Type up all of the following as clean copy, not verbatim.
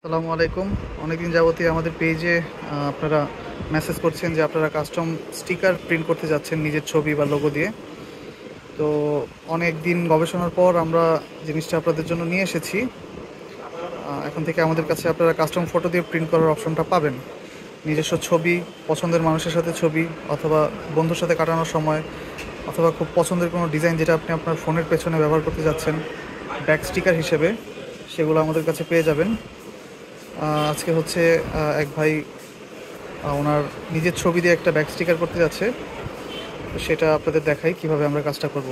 আসসালামু আলাইকুম। অনেকদিন যাবতীয় আমাদের পেজে আপনারা মেসেজ করছেন যে আপনারা কাস্টম স্টিকার প্রিন্ট করতে যাচ্ছেন নিজের ছবি বা লোগো দিয়ে। তো অনেক দিন গবেষণার পর আমরা জিনিসটা আপনাদের জন্য নিয়ে এসেছি। এখন থেকে আমাদের কাছে আপনারা কাস্টম ফটো দিয়ে প্রিন্ট করার অপশনটা পাবেন। নিজস্ব ছবি, পছন্দের মানুষের সাথে ছবি, অথবা বন্ধুর সাথে কাটানোর সময়, অথবা খুব পছন্দের কোনো ডিজাইন যেটা আপনি আপনার ফোনের পেছনে ব্যবহার করতে যাচ্ছেন ব্যাক স্টিকার হিসেবে, সেগুলো আমাদের কাছে পেয়ে যাবেন। আজকে হচ্ছে এক ভাই ওনার নিজের ছবি দিয়ে একটা ব্যাক স্টিকার করতে যাচ্ছে। তো সেটা আপনাদের দেখাই কিভাবে আমরা কাজটা করব।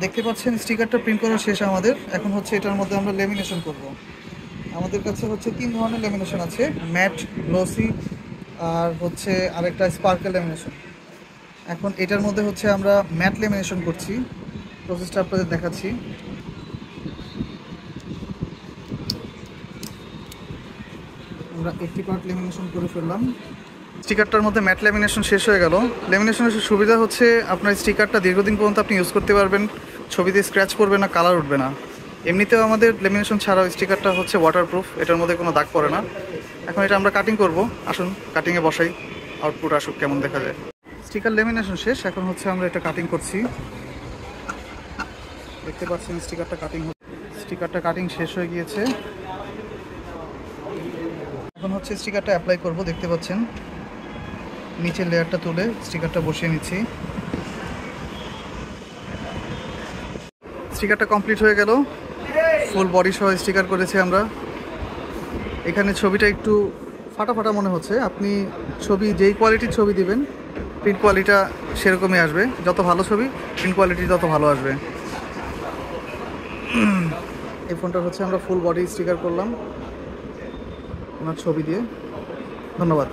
দেখতে পাচ্ছেন স্টিকারটা প্রিন্ট করা শেষ আমাদের। এখন হচ্ছে এটার মধ্যে আমরা লেমিনেশন করব। আমাদের কাছে হচ্ছে 3 ধরনের লেমিনেশন আছে, ম্যাট, গ্লসি, আর হচ্ছে আরেকটা স্পার্কেল লেমিনেশন। এখন এটার মধ্যে হচ্ছে আমরা ম্যাট লেমিনেশন করছি। প্রসেসটা আপনাদের দেখাচ্ছি। আমরা 80 পার্ট লেমিনেশন করে ফেললাম। স্টিকারটার মধ্যে ম্যাট ল্যামিনেশন শেষ হয়ে গেল। ল্যামিনেশনের সুবিধা হচ্ছে আপনার স্টিকারটা দীর্ঘদিন পর্যন্ত আপনি ইউজ করতে পারবেন, ছবিতে স্ক্র্যাচ পড়বে না, কালার উঠবে না। এমনিতেও আমাদের ল্যামিনেশন ছাড়াও স্টিকারটা হচ্ছে ওয়াটারপ্রুফ, এটার মধ্যে কোনো দাগ পড়ে না। এখন এটা আমরা কাটিং করব। আসুন কাটিংয়ে বসাই, আউটপুট আসুক কেমন দেখা যায়। স্টিকার ল্যামিনেশন শেষ, এখন হচ্ছে আমরা এটা কাটিং করছি। দেখতে পাচ্ছেন স্টিকারটা কাটিং শেষ হয়ে গিয়েছে। এখন হচ্ছে স্টিকারটা অ্যাপ্লাই করব। দেখতে পাচ্ছেন নিচের লেয়ারটা তুলে স্টিকারটা বসিয়ে নিচ্ছি। স্টিকারটা কমপ্লিট হয়ে গেল। ফুল বডি সহ স্টিকার করেছি আমরা। এখানে ছবিটা একটু ফাটা ফাটা মনে হচ্ছে। আপনি ছবি যেই কোয়ালিটির ছবি দিবেন, প্রিন্ট কোয়ালিটিটা সেরকমই আসবে। যত ভালো ছবি, প্রিন্ট কোয়ালিটি তত ভালো আসবে। এই ফোনটা হচ্ছে আমরা ফুল বডি স্টিকার করলাম ওনার ছবি দিয়ে। ধন্যবাদ।